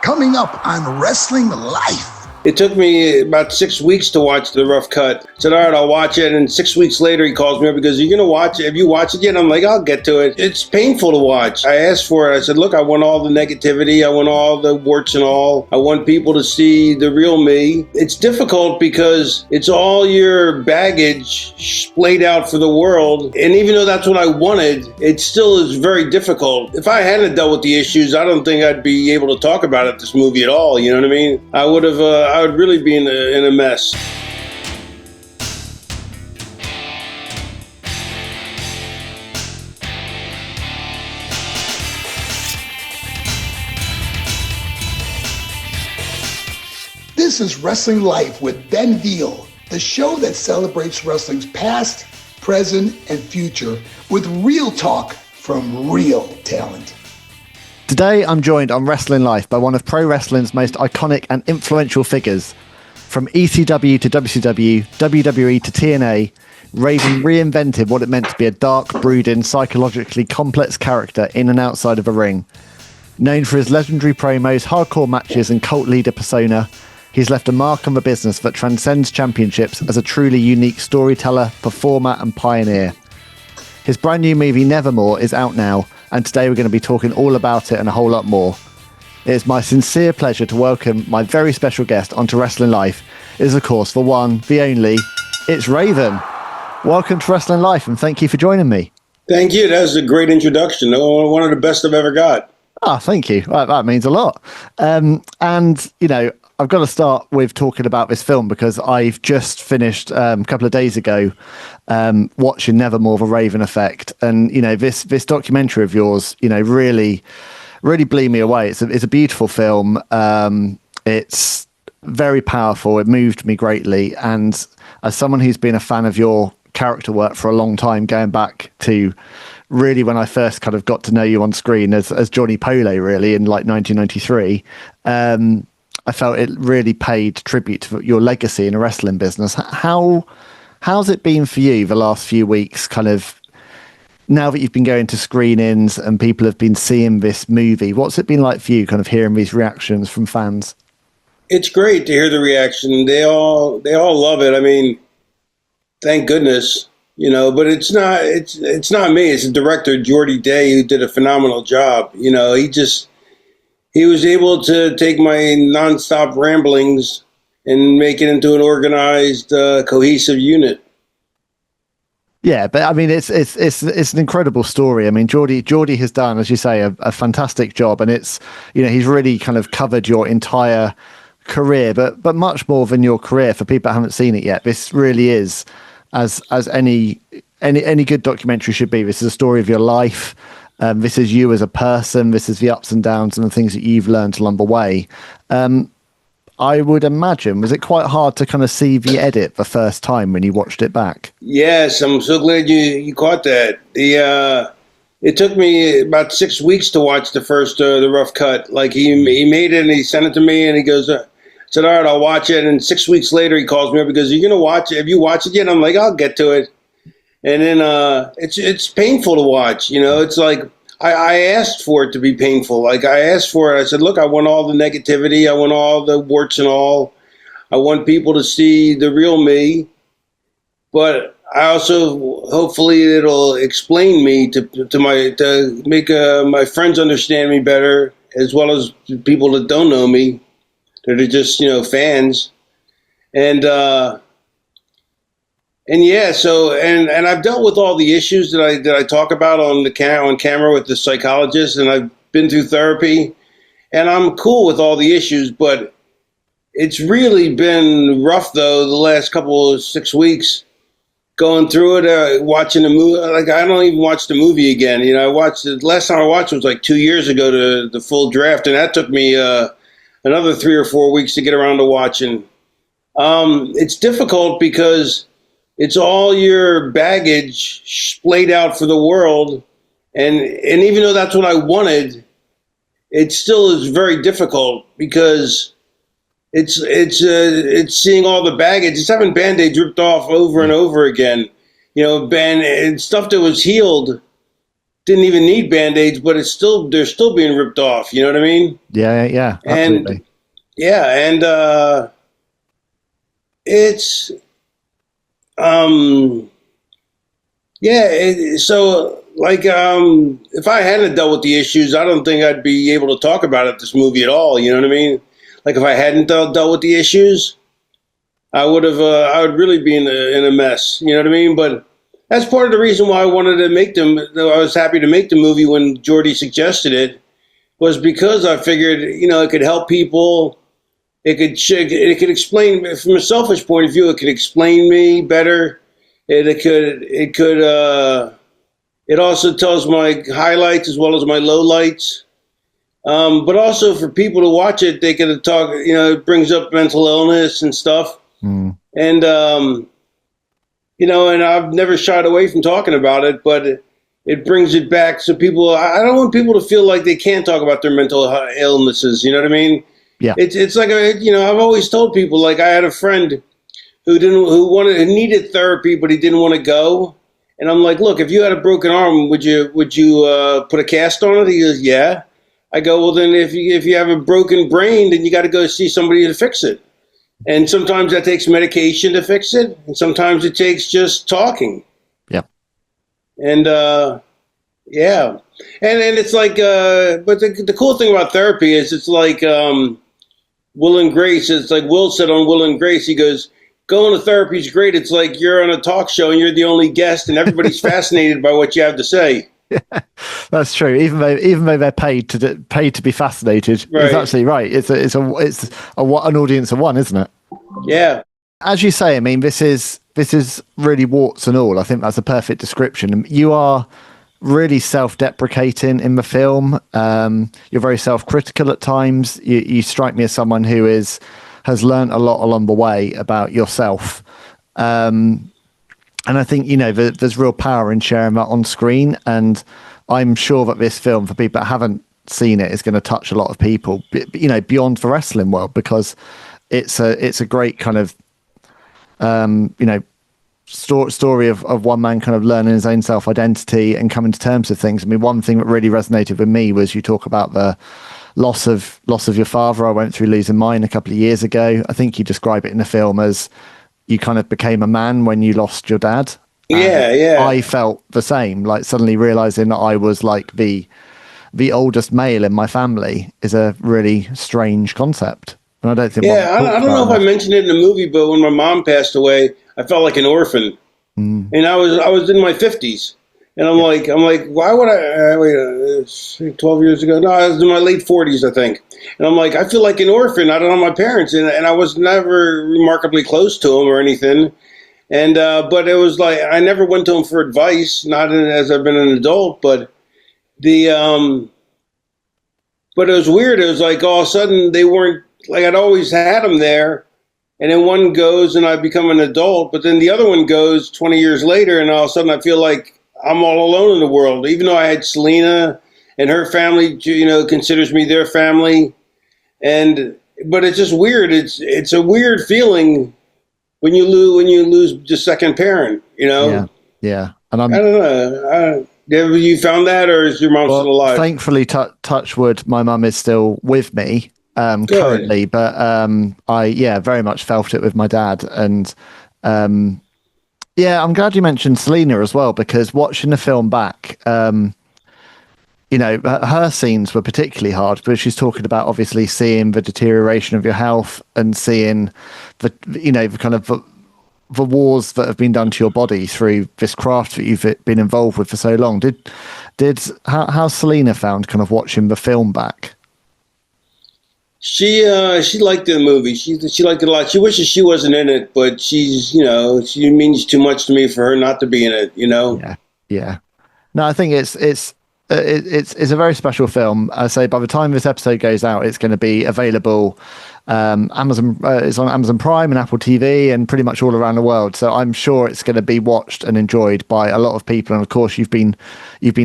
coming up on Wrestling Life. It took me about 6 weeks to watch The Rough Cut. I said, all right, I'll watch it. And 6 weeks later, he calls me up because you're going to watch it. Have you watched it yet? I'm like, I'll get to it. It's painful to watch. I asked for it. I said, look, I want all the negativity. I want all the warts and all. I want people to see the real me. It's difficult because it's all your baggage splayed out for the world. And even though that's what I wanted, it still is very difficult. If I hadn't dealt with the issues, I don't think I'd be able to talk about it, this movie at all. You know what I mean? I would really be in a mess. This is Wrestling Life with Ben Veal, the show that celebrates wrestling's past, present, and future with real talk from real talent. Today, I'm joined on Wrestling Life by one of pro wrestling's most iconic and influential figures. From ECW to WCW, WWE to TNA, Raven reinvented what it meant to be a dark, brooding, psychologically complex character in and outside of a ring. Known for his legendary promos, hardcore matches, and cult leader persona, he's left a mark on the business that transcends championships as a truly unique storyteller, performer, and pioneer. His brand new movie, Nevermore, is out now, and today we're going to be talking all about it and a whole lot more. It is my sincere pleasure to welcome my very special guest onto Wrestling Life. It is, of course, the one, the only, it's Raven. Welcome to Wrestling Life, and thank you for joining me. Thank you. That was a great introduction. One of the best I've ever got. Thank you. That means a lot. And, you know, I've got to start with talking about this film because I've just finished a couple of days ago watching Nevermore, The Raven Effect. And, you know, this documentary of yours, you know, really blew me away. It's a beautiful film. It's very powerful. It moved me greatly. And as someone who's been a fan of your character work for a long time, going back to really when I first kind of got to know you on screen as Johnny Pole, really, in like 1993, I felt it really paid tribute to your legacy in the wrestling business. How's it been for you the last few weeks, kind of now that you've been going to screenings and people have been seeing this movie? What's it been like for you, kind of hearing these reactions from fans? It's great to hear the reaction. They all love it. I mean, thank goodness, you know, but it's not me. It's the director, Jordy Day, who did a phenomenal job. You know, he was able to take my nonstop ramblings and make it into an organized, cohesive unit. Yeah, but I mean, it's an incredible story. I mean, Jordy has done, as you say, a fantastic job, and it's, you know, he's really kind of covered your entire career, but much more than your career. For people that haven't seen it yet, this really is, as any good documentary should be. This is a story of your life. This is you as a person. This is the ups and downs and the things that you've learned along the way. I would imagine, was it quite hard to kind of see the edit the first time when you watched it back? Yes, I'm so glad you caught that. It took me about 6 weeks to watch the first The Rough Cut. Like he made it and he sent it to me and he goes, said, all right, I'll watch it. And 6 weeks later, he calls me up because you're going to watch it. Have you watched it yet? I'm like, I'll get to it. And then it's painful to watch. You know, it's like I asked for it to be painful. Like I asked for it. I said, look, I want all the negativity. I want all the warts and all. I want people to see the real me. But I also, hopefully, it'll explain me to make my friends understand me better, as well as people that don't know me, that are just, you know, fans. And yeah, so and I've dealt with all the issues that I talk about on camera with the psychologist, and I've been through therapy, and I'm cool with all the issues, but it's really been rough though the last couple of 6 weeks going through it, watching the movie. Like I don't even watch the movie again. You know, last time I watched it was like 2 years ago to the full draft, and that took me another 3 or 4 weeks to get around to watching. It's difficult because it's all your baggage splayed out for the world. And even though that's what I wanted, it still is very difficult because it's seeing all the baggage. It's having Band-Aids ripped off over and over again. You know, and stuff that was healed didn't even need Band-Aids, but they're still being ripped off. You know what I mean? Yeah, absolutely. And it's so like if I hadn't dealt with the issues, I don't think I'd be able to talk about this movie at all. You know what I mean? Like if I hadn't dealt with the issues, I would really be in a mess. You know what I mean? But that's part of the reason why I wanted to make them. I was happy to make the movie when Jordy suggested it, was because I figured, it could help people. It could explain, from a selfish point of view, it could explain me better. It also tells my highlights as well as my lowlights. But also for people to watch it, they can talk, it brings up mental illness and stuff. And, and I've never shied away from talking about it, but it brings it back. So I don't want people to feel like they can't talk about their mental illnesses. You know what I mean? Yeah. It's like, I've always told people, like I had a friend who needed therapy, but he didn't want to go. And I'm like, look, if you had a broken arm, would you put a cast on it? He goes, yeah. I go, well, then if you have a broken brain, then you got to go see somebody to fix it. And sometimes that takes medication to fix it, and sometimes it takes just talking. Yeah. And and it's like, but the cool thing about therapy is it's like Will and Grace. It's like Will said on Will and Grace. He goes, going to therapy is great. It's like you're on a talk show and you're the only guest, and everybody's fascinated by what you have to say. Yeah, that's true. Even though they're paid to be fascinated, right. It's absolutely right. It's an audience of one, isn't it? Yeah. As you say, I mean, this is really warts and all. I think that's a perfect description. You are really self-deprecating in the film. You're very self-critical at times. You strike me as someone who has learned a lot along the way about yourself. And I think, there's real power in sharing that on screen. And I'm sure that this film, for people that haven't seen it, is going to touch a lot of people, beyond the wrestling world, because it's a great kind of, story of one man kind of learning his own self-identity and coming to terms with things. I mean, one thing that really resonated with me was you talk about the loss of your father. I went through losing mine a couple of years ago. I think you describe it in the film as you kind of became a man when you lost your dad. Yeah. I felt the same, like suddenly realizing that I was like the oldest male in my family is a really strange concept. And I don't think. Yeah, I don't know if I mentioned it in the movie, but when my mom passed away, I felt like an orphan, and I was in my 50s, and I'm like, why would I? Wait, 12 years ago? No, I was in my late 40s, I think. And I'm like, I feel like an orphan. I don't know my parents, and I was never remarkably close to them or anything. And but it was like I never went to them for advice, not as I've been an adult, but but it was weird. It was like all of a sudden they weren't like I'd always had them there. And then one goes and I become an adult, but then the other one goes 20 years later, and all of a sudden I feel like I'm all alone in the world, even though I had Selena and her family, considers me their family. But it's just weird. It's a weird feeling when you lose the second parent, Yeah. And I don't know. Have you found that, or is your mom still alive? Thankfully, touch wood, my mum is still with me. Currently, but I very much felt it with my dad. And I'm glad you mentioned Selena as well, because watching the film back, her scenes were particularly hard, but she's talking about obviously seeing the deterioration of your health and seeing the kind of the wars that have been done to your body through this craft that you've been involved with for so long. How's Selena found kind of watching the film back? She liked the movie. She liked it a lot. She wishes she wasn't in it, but she means too much to me for her not to be in it. Yeah. No, I think it's a very special film. I say by the time this episode goes out, it's going to be available. Amazon it's on Amazon Prime and Apple TV and pretty much all around the world. So I'm sure it's going to be watched and enjoyed by a lot of people. And of course, you've been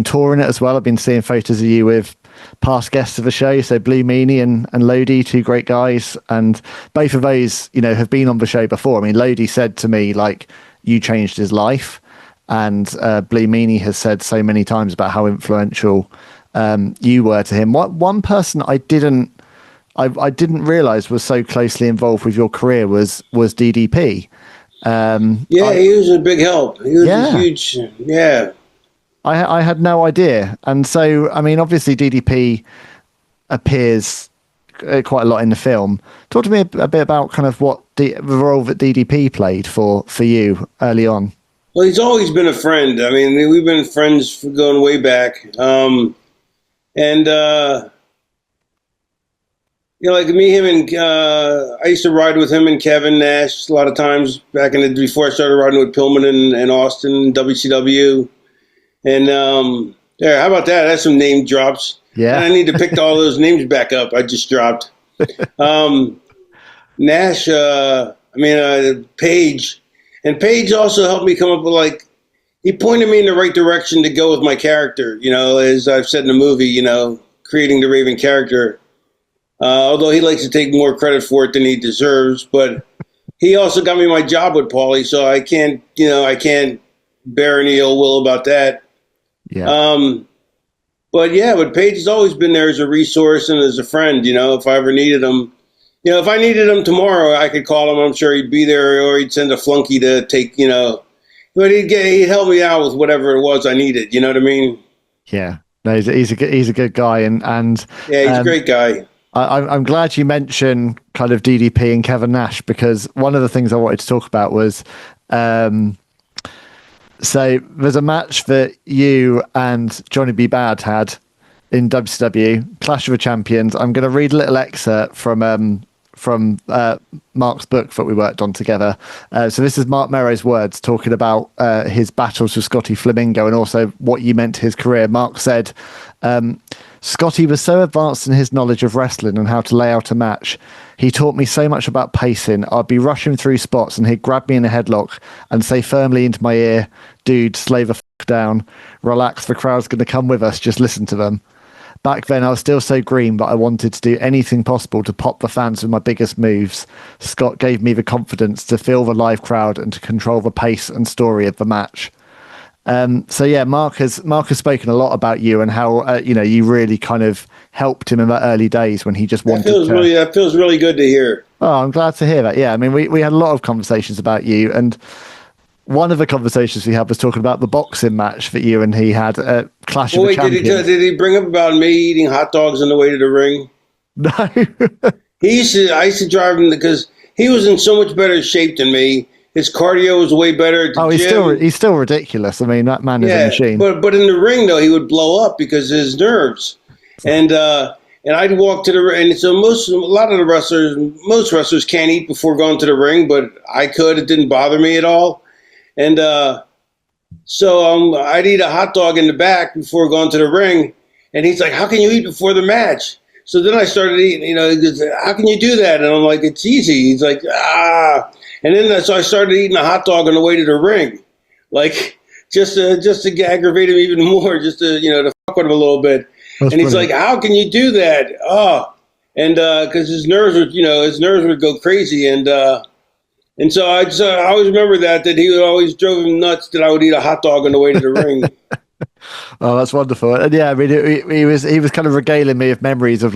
touring it as well. I've been seeing photos of you with past guests of the show, so Blue Meanie and Lodi, two great guys, and both of those have been on the show before. I mean, Lodi said to me, like, you changed his life, and Blee Meany has said so many times about how influential you were to him. One person I didn't realize was so closely involved with your career was DDP. He was a big help. He was a huge, I had no idea. And so, I mean, obviously DDP appears quite a lot in the film. Talk to me a bit about kind of what the role that DDP played for you early on. Well, he's always been a friend. I mean, we've been friends going way back. Like him and I used to ride with him and Kevin Nash a lot of times back before I started riding with Pillman and Austin, WCW. And how about that? That's some name drops. Yeah. And I need to pick all those names back up. I just dropped. Nash, Page. And Page also helped me come up with, he pointed me in the right direction to go with my character, as I've said in the movie, creating the Raven character. Although he likes to take more credit for it than he deserves. But he also got me my job with Paulie, so I can't bear any ill will about that. Yeah. But Paige has always been there as a resource and as a friend, if I ever needed him. If I needed him tomorrow, I could call him. I'm sure he'd be there, or he'd send a flunky to take, but he'd help me out with whatever it was I needed. You know what I mean? Yeah. No, he's a good guy. And yeah, he's a great guy. I'm glad you mentioned kind of DDP and Kevin Nash, because one of the things I wanted to talk about was, so there's a match that you and Johnny B. Bad had in WCW, Clash of the Champions. I'm going to read a little excerpt from Mark's book that we worked on together. So this is Marc Mero's words talking about his battles with Scotty Flamingo and also what you meant to his career. Mark said, Scotty was so advanced in his knowledge of wrestling and how to lay out a match. He taught me so much about pacing. I'd be rushing through spots and he'd grab me in a headlock and say firmly into my ear, dude, slay the f*** down. Relax, the crowd's going to come with us. Just listen to them. Back then, I was still so green, but I wanted to do anything possible to pop the fans with my biggest moves. Scott gave me the confidence to feel the live crowd and to control the pace and story of the match. Mark has spoken a lot about you and how you really kind of helped him in the early days when he just wanted that feels really good to hear. Oh, I'm glad to hear that. Yeah, I mean, we had a lot of conversations about you, and one of the conversations we had was talking about the boxing match that you and he had at Clash of the Champions. Did he bring up about me eating hot dogs on the way to the ring? No. I used to drive him because he was in so much better shape than me. His cardio was way better at the gym. He's still ridiculous. I mean, that man is a machine. But in the ring though, he would blow up because of his nerves. And I'd walk to the ring. And so most wrestlers can't eat before going to the ring, but I could. It didn't bother me at all. And so I'd eat a hot dog in the back before going to the ring. And he's like, "How can you eat before the match?" So then I started eating. He goes, "How can you do that?" And I'm like, "It's easy." He's like, "Ah." And then so I started eating a hot dog on the way to the ring, just to aggravate him even more, just to fuck with him a little bit. That's and he's like, "How can you do that?" Oh, and because his nerves would go crazy, and so I always remember that he would always drove him nuts that I would eat a hot dog on the way to the ring. Oh, that's wonderful. And yeah, I mean, he was kind of regaling me of memories of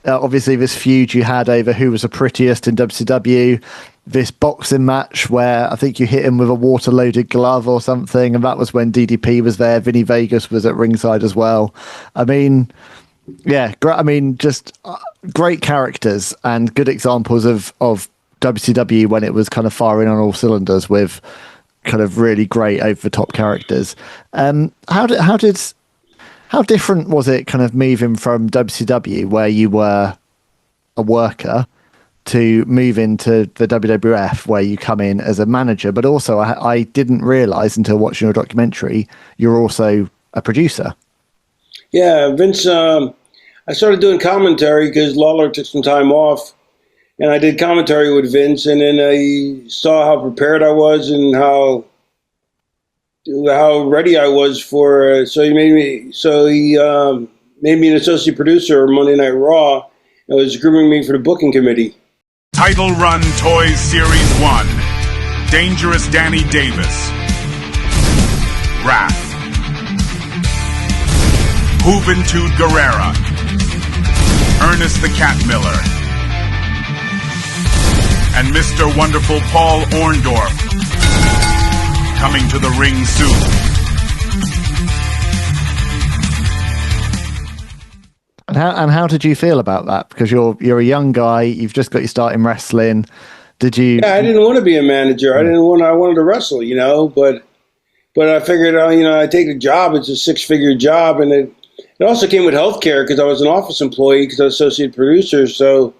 obviously this feud you had over who was the prettiest in WCW. This boxing match where I think you hit him with a water-loaded glove or something, and that was when DDP was there. Vinny Vegas was at ringside as well. I mean, yeah, just great characters and good examples of WCW when it was kind of firing on all cylinders with kind of really great over-the-top characters. How different was it kind of moving from WCW, where you were a worker, to move into the WWF, where you come in as a manager? But also, I didn't realize until watching your documentary, you're also a producer. Yeah, Vince, I started doing commentary because Lawler took some time off, and I did commentary with Vince, and then I saw how prepared I was and how ready I was for. So he made me an associate producer of Monday Night Raw, and was grooming me for the booking committee. Title Run Toys Series 1. Dangerous Danny Davis. Wrath, Juventud Guerrera, Ernest the Cat Miller, and Mr. Wonderful Paul Orndorff, coming to the ring soon. And how did you feel about that? Because you're a young guy, you've just got your start in wrestling. Did you? Yeah, I didn't want to be a manager. I wanted to wrestle, but I figured, I take a job. It's a 6-figure job, and it also came with health care because I was an office employee because I was associate producer. So,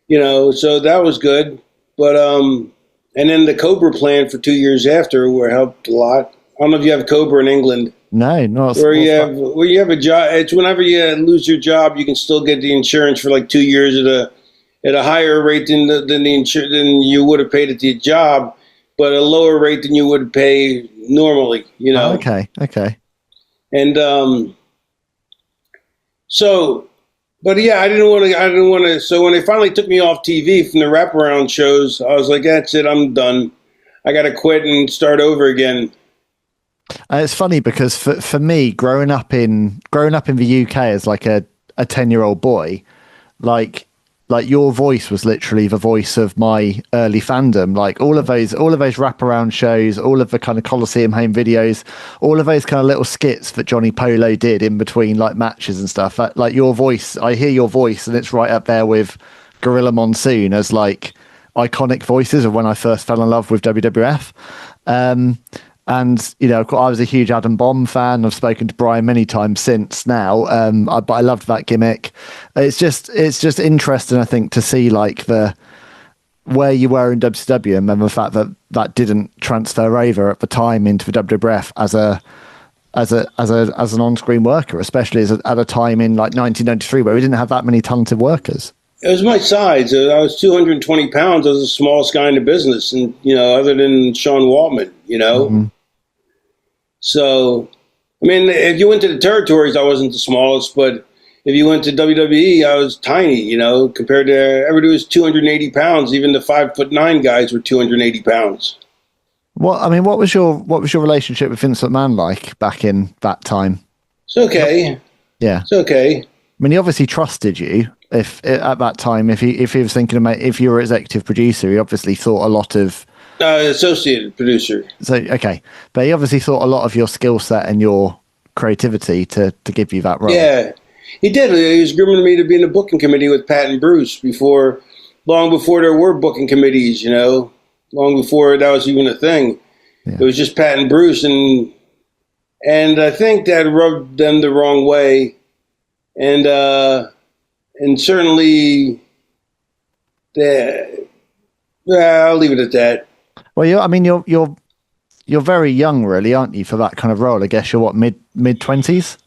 so that was good. But and then the Cobra plan for 2 years after helped a lot. I don't know if you have Cobra in England. No, not where you have a job. It's whenever you lose your job, you can still get the insurance for like 2 years at a higher rate than you would have paid at the job, but a lower rate than you would pay normally. Oh, okay. And but yeah, I didn't want to. So when they finally took me off TV from the wraparound shows, I was like, that's it. I'm done. I got to quit and start over again. It's funny because for me, growing up in the UK as like a 10-year-old boy, like your voice was literally the voice of my early fandom. Like all of those wraparound shows, all of the kind of Coliseum home videos, all of those kind of little skits that Johnny Polo did in between like matches and stuff. Like your voice, I hear your voice, and it's right up there with Gorilla Monsoon as like iconic voices of when I first fell in love with WWF. And, I was a huge Adam Bomb fan. I've spoken to Brian many times since now. But I loved that gimmick. It's just interesting, I think, to see like where you were in WCW and then the fact that didn't transfer over at the time into the WWF as an on-screen worker, especially at a time in like 1993 where we didn't have that many talented workers. It was my size. I was 220 pounds. I was the smallest guy in the business, and other than Sean Waltman, Mm-hmm. So, I mean, if you went to the territories, I wasn't the smallest, but if you went to WWE, I was tiny, compared to everybody was 280 pounds. Even the 5'9" guys were 280 pounds. What was your relationship with Vince McMahon like back in that time? It's okay. Yeah, it's okay. I mean, he obviously trusted you. If at that time, if he was thinking about if you were executive producer, he obviously thought a lot of associate producer. So okay, but he obviously thought a lot of your skill set and your creativity to give you that role. Yeah, he did. He was grooming me to be in the booking committee with Pat and Bruce long before there were booking committees. Long before that was even a thing. Yeah. It was just Pat and Bruce, and I think that rubbed them the wrong way, and certainly, I'll leave it at that. Well, you're very young, really, aren't you, for that kind of role? I guess you're what, mid-20s?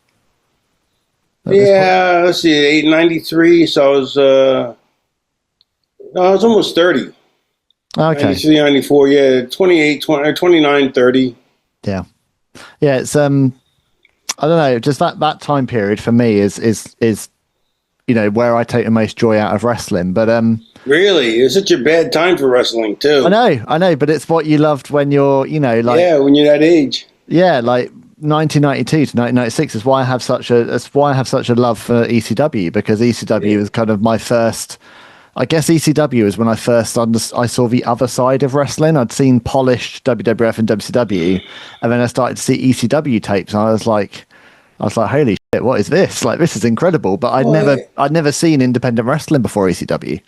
Yeah, let's see, 93. So I was almost 30. Okay. 93, 94. Yeah, 28, 20, 29, 30. Yeah, it's I don't know, just that time period for me is where I take the most joy out of wrestling. But really, it's such a bad time for wrestling too. I know, but it's what you loved when you're, when you're that age. Yeah, like 1992 to 1996 is why I have such a love for ECW, because ECW was kind of my first. I guess ECW is when I first I saw the other side of wrestling. I'd seen polished WWF and WCW, and then I started to see ECW tapes, and I was like, holy shit, what is this? Like, this is incredible. But I'd never seen independent wrestling before ECW.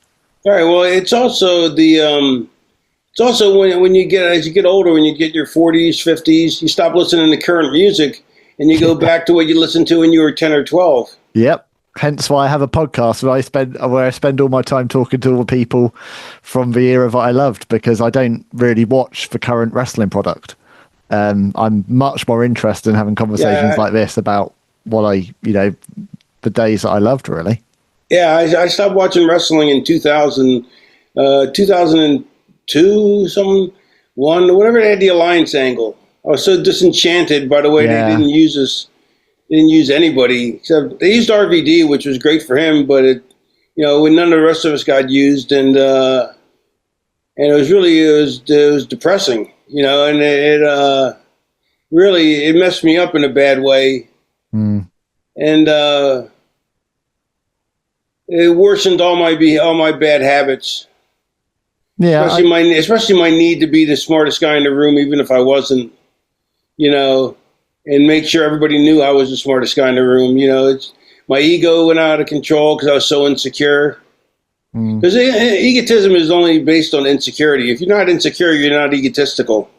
All right. Well, it's also when you get older, when you get your 40s, 50s, you stop listening to current music and you go back to what you listened to when you were 10 or 12. Yep. Hence why I have a podcast where I spend all my time talking to all the people from the era that I loved, because I don't really watch the current wrestling product. I'm much more interested in having conversations like this about what the days that I loved, really. Yeah, I stopped watching wrestling in 2000, 2002, whenever they had the Alliance angle. I was so disenchanted by the way they didn't use us. They didn't use anybody except they used RVD, which was great for him, but when none of the rest of us got used, and it was depressing, and it really, it messed me up in a bad way. And it worsened all my bad habits. Yeah, especially my need to be the smartest guy in the room, even if I wasn't, and make sure everybody knew I was the smartest guy in the room. My ego went out of control because I was so insecure. Because egotism is only based on insecurity. If you're not insecure, you're not egotistical.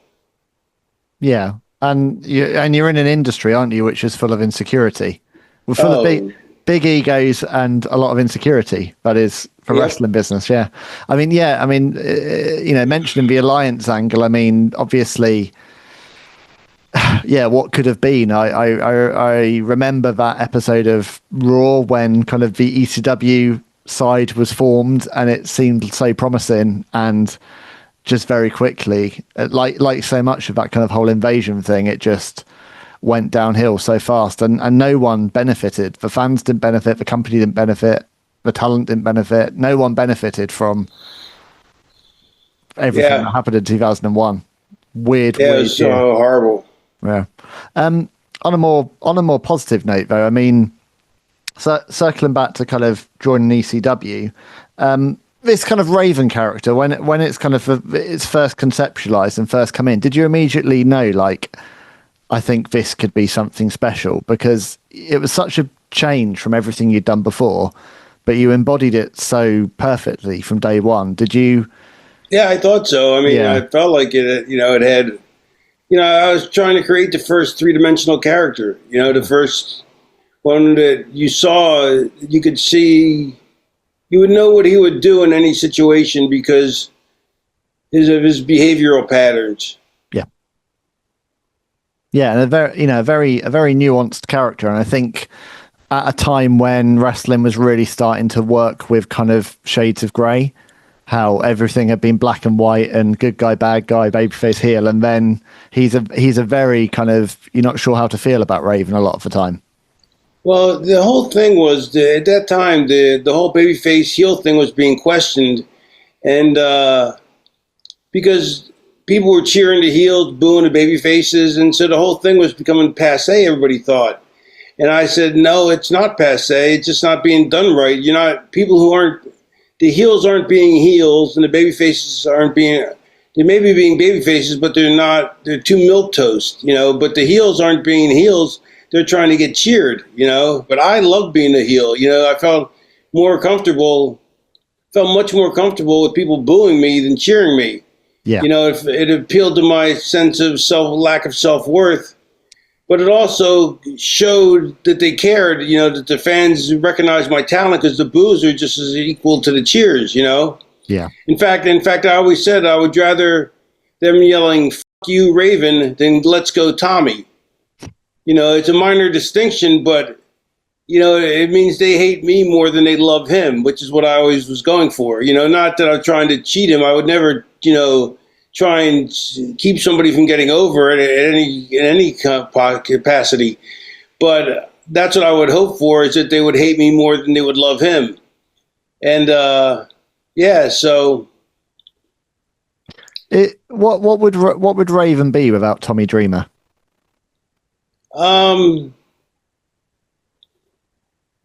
Yeah, and you're in an industry, aren't you, which is full of insecurity. We're full of big egos and a lot of insecurity. That is for wrestling business. Yeah, mentioning the alliance angle. I mean, obviously, yeah, what could have been? I remember that episode of Raw when kind of the ECW side was formed, and it seemed so promising, and just very quickly, like so much of that kind of whole invasion thing, it just went downhill so fast, and no one benefited. The fans didn't benefit, the company didn't benefit, the talent didn't benefit. No one benefited from everything that happened in 2001. Weird. It was so horrible. Yeah. On a more positive note, though, I mean, circling back to kind of joining ECW, this kind of Raven character, when it's kind of it's first conceptualized and first come in, did you immediately know, like, I think this could be something special? Because it was such a change from everything you'd done before, but you embodied it so perfectly from day one. Did you? Yeah, I thought so. I mean, I felt like it had, I was trying to create the first three-dimensional character, the first one that you saw, you could see, you would know what he would do in any situation because of his behavioral patterns. Yeah, and a very nuanced character, and I think at a time when wrestling was really starting to work with kind of shades of grey, how everything had been black and white and good guy, bad guy, babyface, heel, and then he's a very kind of, you're not sure how to feel about Raven a lot of the time. Well, the whole thing was at that time the whole babyface heel thing was being questioned, and because people were cheering the heels, booing the baby faces, and so the whole thing was becoming passé, everybody thought. And I said, no, it's not passé. It's just not being done right. The heels aren't being heels, and the baby faces they may be being baby faces, but they're too milquetoast, but the heels aren't being heels. They're trying to get cheered, but I love being a heel. I felt much more comfortable with people booing me than cheering me. Yeah. It appealed to my sense of lack of self-worth, but it also showed that they cared, that the fans recognized my talent because the boos are just as equal to the cheers, Yeah. In fact, I always said I would rather them yelling, "F*** you, Raven," than "Let's go, Tommy." It's a minor distinction, but, it means they hate me more than they love him, which is what I always was going for. Not that I'm trying to cheat him. I would never, try and keep somebody from getting over it in any capacity. But that's what I would hope for, is that they would hate me more than they would love him. And, so. What would Raven be without Tommy Dreamer?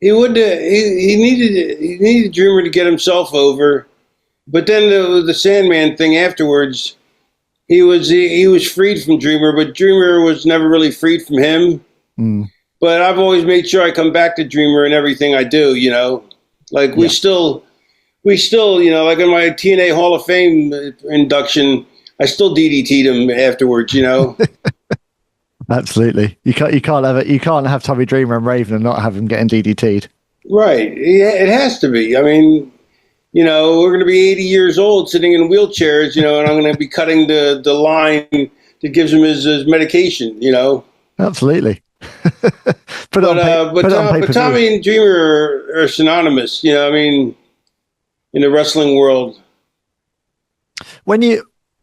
He needed Dreamer to get himself over, but then the Sandman thing afterwards, he was freed from Dreamer, but Dreamer was never really freed from him. But I've always made sure I come back to Dreamer in everything I do. Like we still, like in my TNA Hall of Fame induction, I still DDT'd him afterwards. Absolutely. You can't have Tommy Dreamer and Raven and not have him getting DDT'd. Right. Yeah, it has to be. I mean, we're going to be 80 years old sitting in wheelchairs, and I'm going to be cutting the line that gives him his medication, Absolutely. But Tommy and Dreamer are synonymous, in the wrestling world. When you're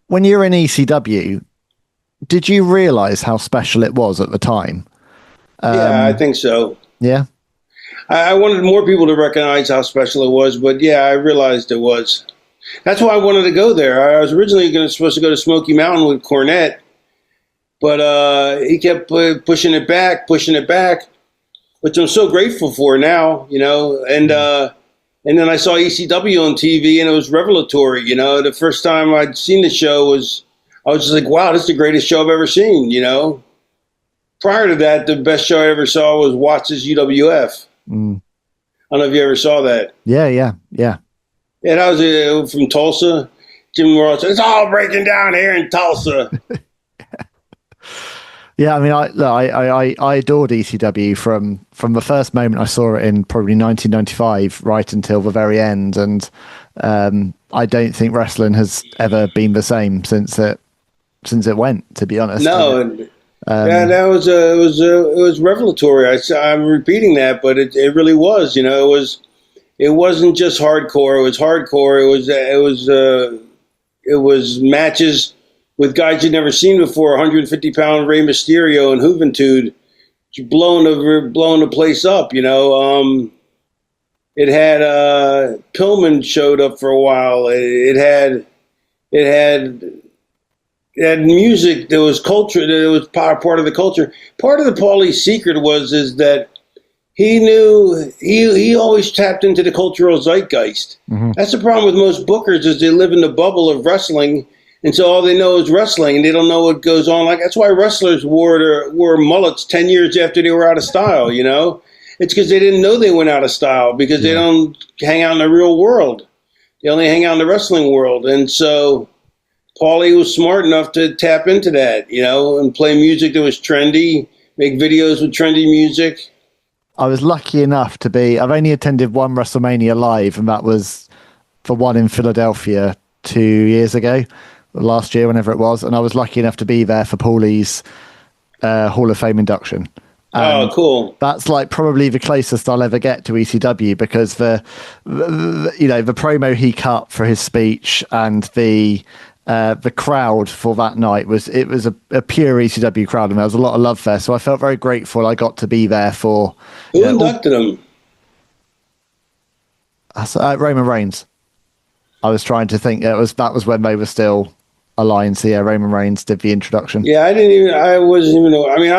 in ECW, did you realize how special it was at the time? Yeah, I think so. Yeah. I wanted more people to recognize how special it was, but yeah, I realized it was. That's why I wanted to go there. I was originally supposed to go to Smoky Mountain with Cornette, But he kept pushing it back, which I'm so grateful for now, you know. And then I saw ECW on TV, and it was revelatory, you know. The first time I'd seen the show I was just like, wow, this is the greatest show I've ever seen, you know. Prior to that, the best show I ever saw was Watts' UWF. I don't know if you ever saw that. Yeah. Yeah, that was from Tulsa. Jim Ross said, it's all breaking down here in Tulsa. Yeah, I mean, I adored ECW from the first moment I saw it in probably 1995 right until the very end, and I don't think wrestling has ever been the same since it went. To be honest, no, yeah, that was it was revelatory. I'm repeating that, but it really was. You know, it wasn't just hardcore. It was hardcore. It was matches with guys you'd never seen before, 150-pound Rey Mysterio and Juventud, blowing the place up, you know. It had Pillman showed up for a while. It had music that was culture, that was part of the culture. Part of the Paulie's secret is that he knew he always tapped into the cultural zeitgeist. Mm-hmm. That's the problem with most bookers, is they live in the bubble of wrestling. And so all they know is wrestling, and they don't know what goes on. Like, that's why wrestlers wore mullets 10 years after they were out of style, you know? It's because they didn't know they went out of style, because they don't hang out in the real world. They only hang out in the wrestling world. And so Paulie was smart enough to tap into that, you know, and play music that was trendy, make videos with trendy music. I was lucky enough I've only attended one WrestleMania live, and that was the one in Philadelphia 2 years ago. Last year, whenever it was, and I was lucky enough to be there for Paulie's Hall of Fame induction. Oh, cool! That's like probably the closest I'll ever get to ECW, because the promo he cut for his speech and the crowd for that night was a pure ECW crowd, and there was a lot of love there. So I felt very grateful I got to be there for. Who inducted him? Roman Reigns. I was trying to think. That was when they were still aligned. So yeah, Roman Reigns did the introduction. Yeah, I wasn't even. I mean,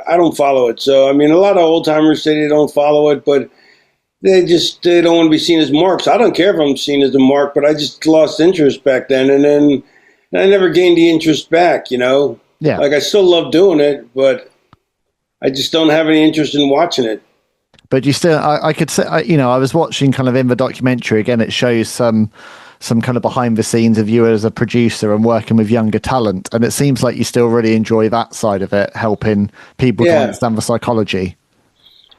I don't follow it. So I mean, a lot of old timers say they don't follow it, but they don't want to be seen as marks. I don't care if I'm seen as a mark, but I just lost interest back then, and then I never gained the interest back. You know, yeah. Like, I still love doing it, but I just don't have any interest in watching it. But you still, I could say, I was watching kind of in the documentary again. It shows some kind of behind the scenes of you as a producer and working with younger talent, and it seems like you still really enjoy that side of it, helping people to understand the psychology.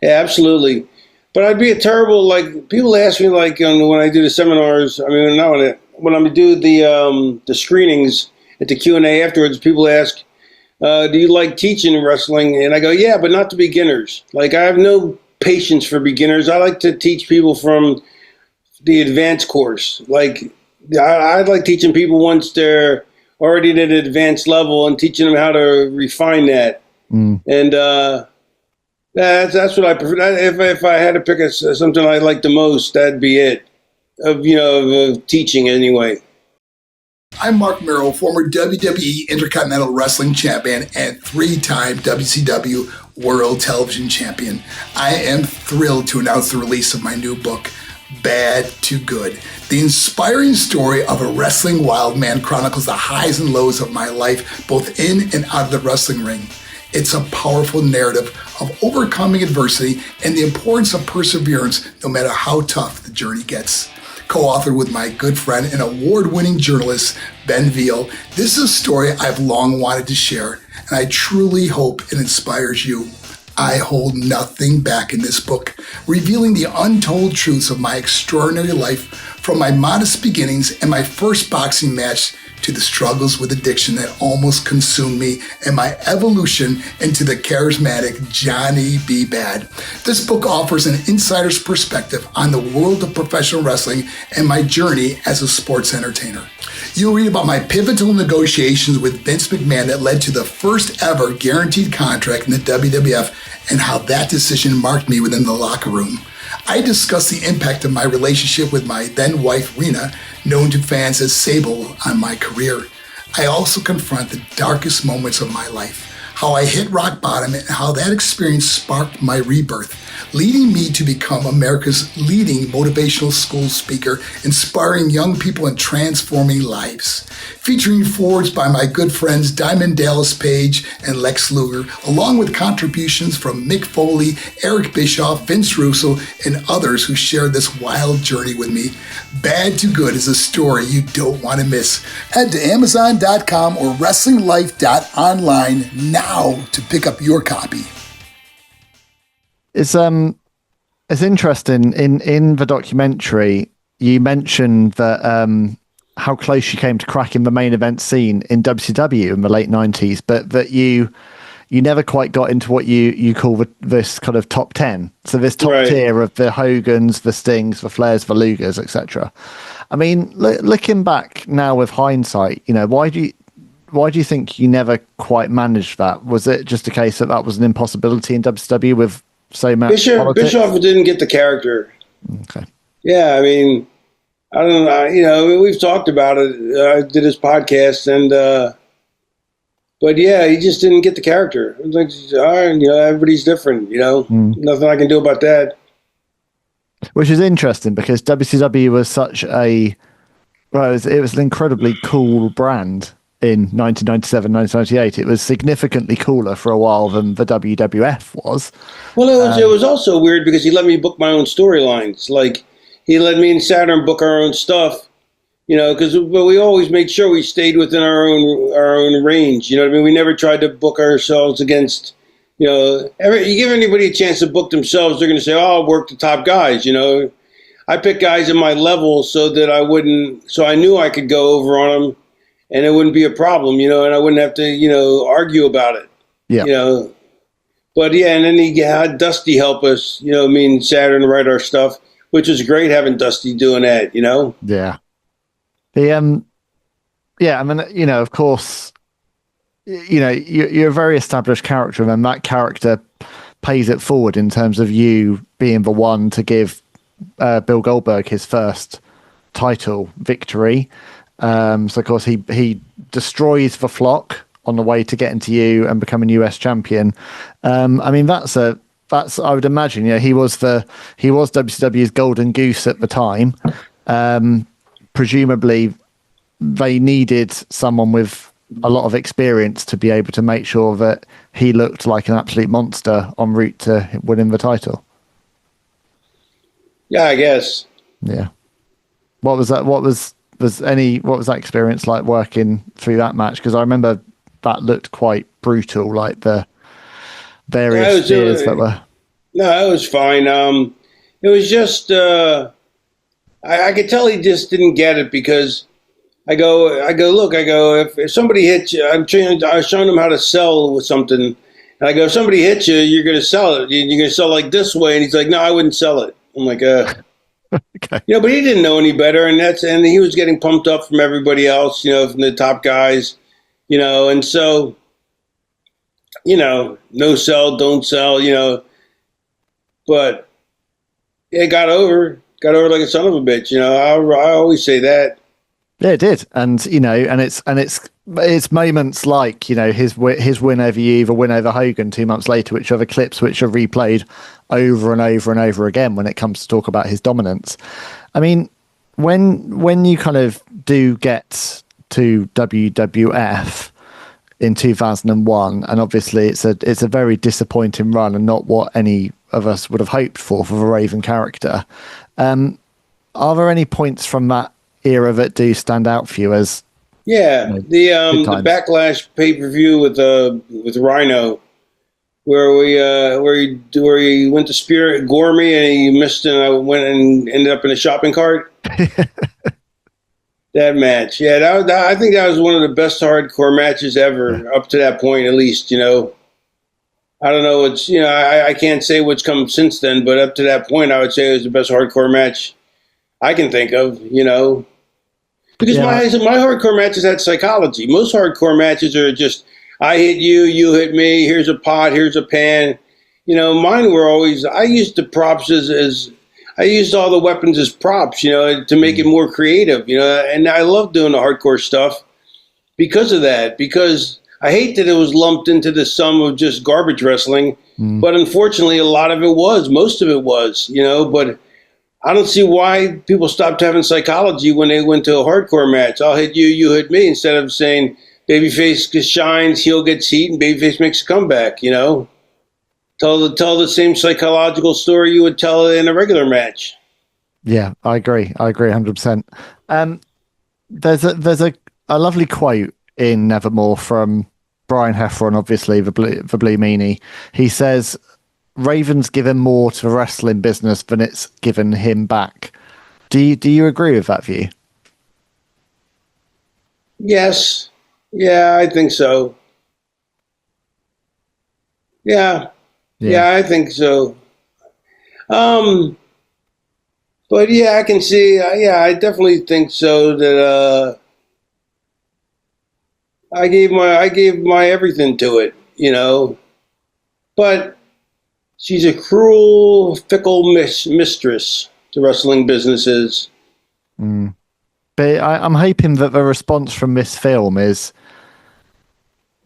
Yeah, absolutely. But I'd be a terrible, like, people ask me, like, when I do the seminars. I mean, not when I do the screenings at the Q&A afterwards, people ask, do you like teaching wrestling? And I go, yeah, but not to beginners. Like, I have no patience for beginners. I like to teach people from the advanced course. Like, I like teaching people once they're already at an advanced level, and teaching them how to refine that. And that's what I prefer. If I had to pick something I like the most, that'd be it. Of teaching anyway. I'm Marc Mero, former WWE Intercontinental Wrestling Champion and 3-time WCW World Television Champion. I am thrilled to announce the release of my new book, Bad to Good. The inspiring story of a wrestling wild man chronicles the highs and lows of my life, both in and out of the wrestling ring. It's a powerful narrative of overcoming adversity and the importance of perseverance, no matter how tough the journey gets. Co-authored with my good friend and award-winning journalist, Ben Veal, this is a story I've long wanted to share, and I truly hope it inspires you. I hold nothing back in this book, revealing the untold truths of my extraordinary life, from my modest beginnings and my first boxing match to the struggles with addiction that almost consumed me, and my evolution into the charismatic Johnny B. Bad. This book offers an insider's perspective on the world of professional wrestling and my journey as a sports entertainer. You'll read about my pivotal negotiations with Vince McMahon that led to the first ever guaranteed contract in the WWF, and how that decision marked me within the locker room. I discuss the impact of my relationship with my then wife, Rena, known to fans as Sable, on my career. I also confront the darkest moments of my life, how I hit rock bottom, and how that experience sparked my rebirth, leading me to become America's leading motivational school speaker, inspiring young people and transforming lives. Featuring forwards by my good friends Diamond Dallas Page and Lex Luger, along with contributions from Mick Foley, Eric Bischoff, Vince Russo, and others who shared this wild journey with me. Bad to Good is a story you don't want to miss. Head to Amazon.com or WrestlingLife.online now to pick up your copy. It's interesting in the documentary. You mentioned that how close you came to cracking the main event scene in WCW in the late 90s, but that you never quite got into what you call this kind of top 10. So this top tier of the Hogans, the Stings, the Flairs, the Lugers, etc. I mean, looking back now with hindsight, why do you think you never quite managed that? Was it just a case that was an impossibility in WCW with so much politics? Bischoff didn't get the character. Okay. Yeah, I mean, I don't know. We've talked about it. I did his podcast, but yeah, he just didn't get the character. It was like, all right, everybody's different. Nothing I can do about that. Which is interesting because WCW was such it was an incredibly cool brand in 1997, 1998. It was significantly cooler for a while than the WWF was. Well, it was also weird because he let me book my own storylines. Like, he let me and Saturn book our own stuff, because we always made sure we stayed within our own range. You know what I mean? We never tried to book ourselves against, you give anybody a chance to book themselves, they're going to say, oh, I'll work the top guys, I picked guys at my level so that I knew I could go over on them and it wouldn't be a problem, and I wouldn't have to, argue about it. Yeah. But yeah, and then he had Dusty help us, me and Saturn write our stuff, which was great having Dusty doing that, Yeah. I mean, of course, you're a very established character, and that character pays it forward in terms of you being the one to give Bill Goldberg his first title victory. So of course he destroys the Flock on the way to getting to you and becoming US champion. I mean, that's I would imagine, he was WCW's golden goose at the time. Presumably they needed someone with a lot of experience to be able to make sure that he looked like an absolute monster en route to winning the title. Yeah, I guess. Yeah. What was that? What was that experience like working through that match? Because I remember that looked quite brutal, like the various spears that were. No, it was fine. It was just I could tell he just didn't get it because I go, look, if somebody hits you, I was showing him how to sell with something, and I go, if somebody hits you, you're going to sell it. You're going to sell like this way, and he's like, no, I wouldn't sell it. I'm like, okay. But he didn't know any better, and he was getting pumped up from everybody else, from the top guys, and so, no sell, don't sell, but it got over like a son of a bitch, I always say that. Yeah, it did, and it's moments like his win over you, the win over Hogan 2 months later, which are the clips which are replayed over and over and over again when it comes to talk about his dominance. I mean, when you kind of do get to WWF in 2001, and obviously it's a very disappointing run and not what any of us would have hoped for the Raven character. Are there any points from that era that do stand out for you as the Backlash pay-per-view with Rhino, where he went to Spirit Gourmet and he missed and I went and ended up in a shopping cart. That match, I think that was one of the best hardcore matches ever up to that point, at least. I don't know what's I can't say what's come since then, but up to that point, I would say it was the best hardcore match I can think of. Because my hardcore matches had psychology. Most hardcore matches are just, I hit you, you hit me, here's a pot, here's a pan. Mine were always, I used the props I used all the weapons as props, to make it more creative, and I love doing the hardcore stuff because of that, because I hate that it was lumped into the sum of just garbage wrestling, but unfortunately, a lot of it was. Most of it was, but I don't see why people stopped having psychology when they went to a hardcore match. I'll hit you, you hit me, instead of saying babyface shines, heel gets heat, and babyface makes a comeback, Tell the same psychological story you would tell in a regular match. Yeah, I agree 100%. There's a lovely quote in Nevermore from Brian Heffron, obviously the Blue Meanie. He says, Raven's given more to the wrestling business than it's given him back. Do you agree with that view? Yes. Yeah, I think so. Yeah, I think so. But yeah, I can see. I definitely think so. That I gave my everything to it, But she's a cruel, fickle mistress to wrestling businesses. But I'm hoping that the response from this film is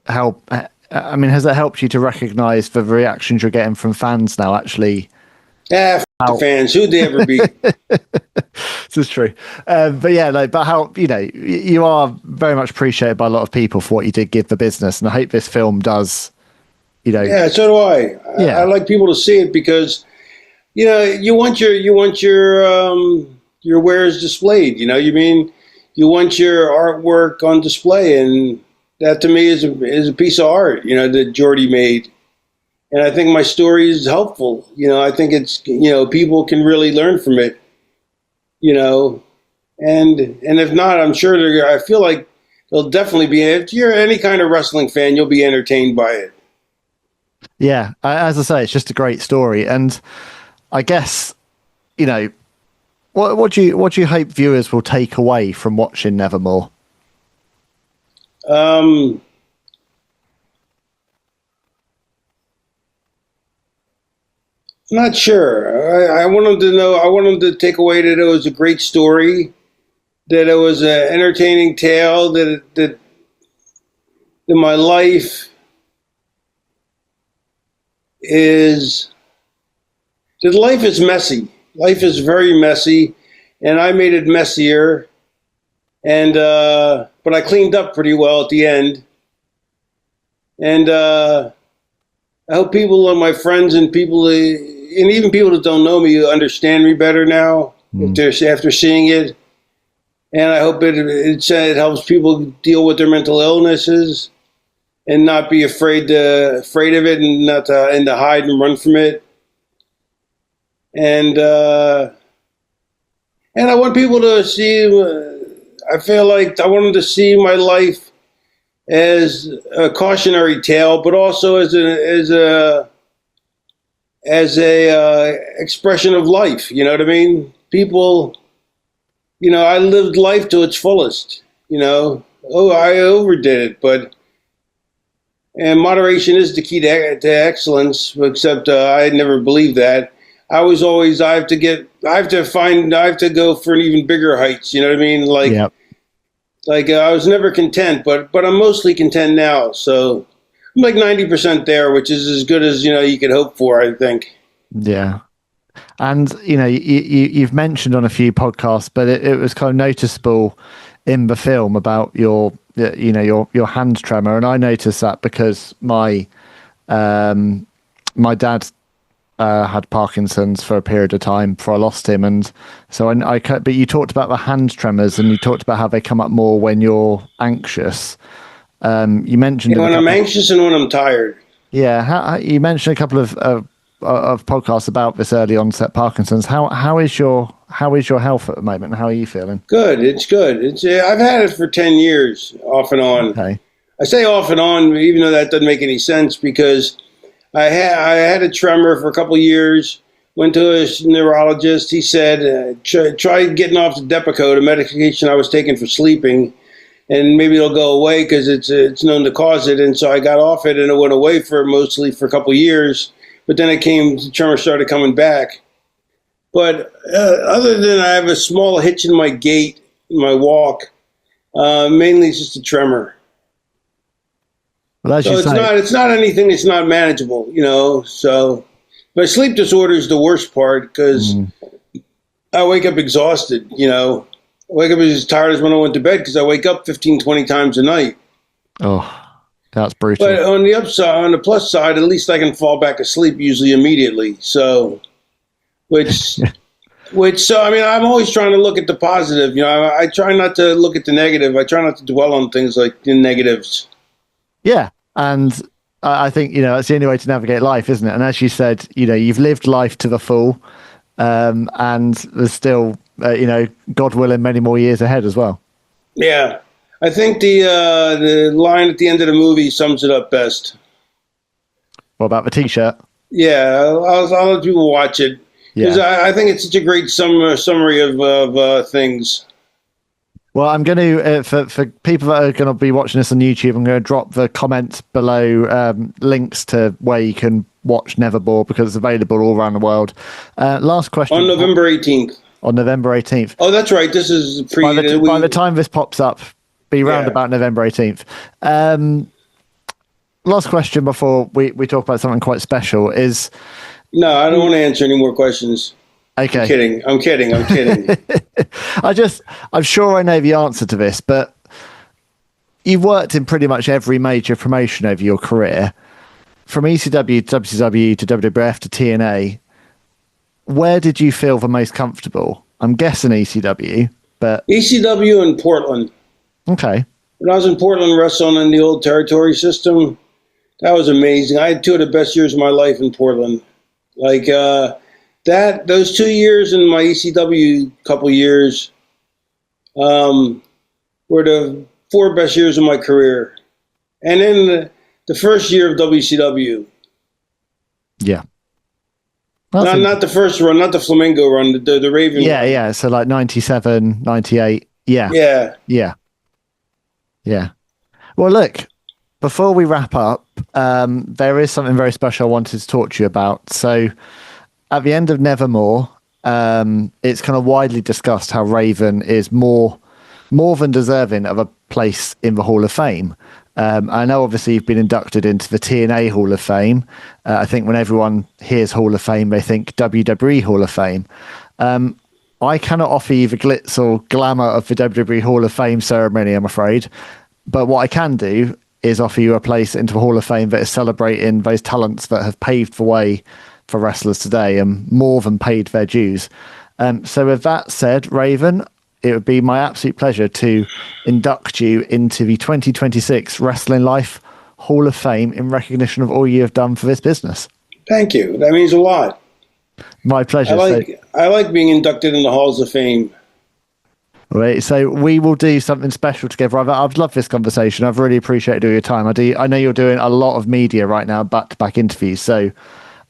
help. I mean, has it helped you to recognise the reactions you're getting from fans now? Actually, the fans, who'd they ever be? This is true. But yeah, but how, you are very much appreciated by a lot of people for what you did give the business. And I hope this film does, Yeah, so do I. Yeah. I like people to see it because, you want your wares displayed, you want your artwork on display. And that to me is a piece of art, that Jordy made. And I think my story is helpful. I think it's, people can really learn from it, and if not, I'm sure I feel like they'll definitely be, if you're any kind of wrestling fan, you'll be entertained by it. Yeah. As I say, it's just a great story. And I guess, what do you hope viewers will take away from watching Nevermore? Not sure. I want them to know. I want them to take away that it was a great story, that it was an entertaining tale, that my life is messy. Life is very messy, and I made it messier. And but I cleaned up pretty well at the end. And I hope people, my friends and people, and even people that don't know me, understand me better now after seeing it. And I hope it helps people deal with their mental illnesses and not be afraid of it, and not to hide and run from it. And I want people to see. I feel like I want them to see my life as a cautionary tale, but also as a expression of life. You know what I mean? People, I lived life to its fullest. I overdid it, and moderation is the key to excellence. Except I never believed that. I have to go for an even bigger heights. You know what I mean? Yep. I was never content, but I'm mostly content now. So I'm like 90% there, which is as good as, you could hope for, I think. Yeah. And, you've mentioned on a few podcasts, but it was kind of noticeable in the film about your hand tremor. And I noticed that because my dad had Parkinson's for a period of time before I lost him, and so but you talked about the hand tremors, and you talked about how they come up more when you're anxious. You mentioned when I'm anxious and when I'm tired. Yeah, you mentioned a couple of podcasts about this early onset Parkinson's. How is your health at the moment? How are you feeling? Good. It's good. I've had it for 10 years, off and on. Okay. I say off and on, even though that doesn't make any sense, because I had a tremor for a couple of years, went to a neurologist. He said, try getting off the Depakote, a medication I was taking for sleeping, and maybe it'll go away because it's known to cause it. And so I got off it, and it went away mostly for a couple of years. But then the tremor started coming back. But other than I have a small hitch in my gait, in my walk, mainly it's just a tremor. Well, as So you say, it's not anything that's not manageable, you know. So, but sleep disorder is the worst part because I wake up exhausted, you know. I wake up as tired as when I went to bed because I wake up 15, 20 times a night. oh, that's brutal. But on the plus side, at least I can fall back asleep usually immediately. So, so I mean, I'm always trying to look at the positive. You know, I try not to look at the negative. I try not to dwell on things like the negatives. Yeah, and I think, you know, that's the only way to navigate life, isn't it? And as you said, you know, you've lived life to the full, and there's still, you know, God willing, many more years ahead as well. Yeah, I think the line at the end of the movie sums it up best. What about the T-shirt? Yeah, I'll let people watch it because I think it's such a great summary of things. Well, I'm going to, for people that are going to be watching this on YouTube, I'm going to drop the comments below links to where you can watch Nevermore because it's available all around the world. Last question. On November 18th. On November 18th. Oh, that's right. This is by the time this pops up, be round about November 18th. Last question before we talk about something quite special is... No, I don't want to answer any more questions. Okay. I'm kidding. I'm sure I know the answer to this, but you've worked in pretty much every major promotion over your career, from ECW to WCW to WWF to TNA. Where did you feel the most comfortable? I'm guessing ECW, but... ECW in Portland. Okay. When I was in Portland wrestling in the old territory system, that was amazing. I had two of the best years of my life in Portland. Like, those 2 years in my ECW couple years were the 4 best years of my career. And then the first year of WCW. Yeah. Not the first run, not the Flamingo run, the Raven run. Yeah. So like 97, 98. Yeah. Well, look, before we wrap up, there is something very special I wanted to talk to you about. So at the end of Nevermore, it's kind of widely discussed how Raven is more than deserving of a place in the Hall of Fame. I know obviously you've been inducted into the TNA Hall of Fame. I think when everyone hears Hall of Fame, they think WWE Hall of Fame. I cannot offer you the glitz or glamour of the WWE Hall of Fame ceremony, I'm afraid. But what I can do is offer you a place into the Hall of Fame that is celebrating those talents that have paved the way for wrestlers today and more than paid their dues. So with that said, Raven, it would be my absolute pleasure to induct you into the 2026 Wrestling Life Hall of Fame in recognition of all you have done for this business. Thank you. That means a lot. My pleasure. I like being inducted in the Halls of Fame. Right, so we will do something special together. I've loved this conversation. I've really appreciated all your time. I know you're doing a lot of media right now, back-to-back interviews, so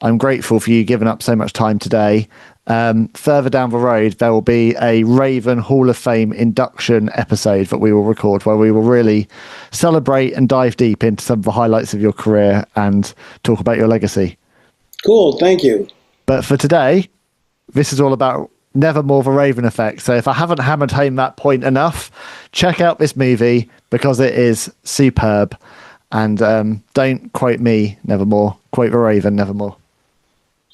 I'm grateful for you giving up so much time today. Further down the road, there will be a Raven Hall of Fame induction episode that we will record where we will really celebrate and dive deep into some of the highlights of your career and talk about your legacy. Cool, thank you. But for today, this is all about Nevermore the Raven Effect. So if I haven't hammered home that point enough, check out this movie because it is superb. And don't quote me, Nevermore. Quote the Raven, Nevermore.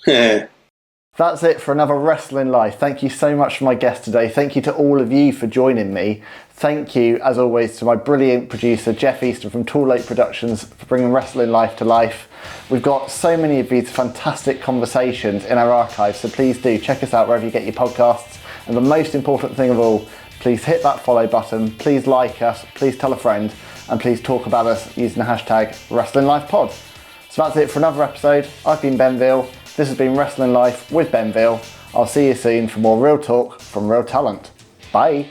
That's it for another Wrestling Life. Thank you so much for my guest today. Thank you to all of you for joining me. Thank you, as always, to my brilliant producer, Jeff Easton from Tall Lake Productions, for bringing Wrestling Life to life. We've got so many of these fantastic conversations in our archives, so please do check us out wherever you get your podcasts. And the most important thing of all, please hit that follow button, please like us, please tell a friend, and please talk about us using the hashtag WrestlingLifePod. So that's it for another episode. I've been Ben Veal. This has been Wrestling Life with Ben Veal. I'll see you soon for more real talk from real talent. Bye.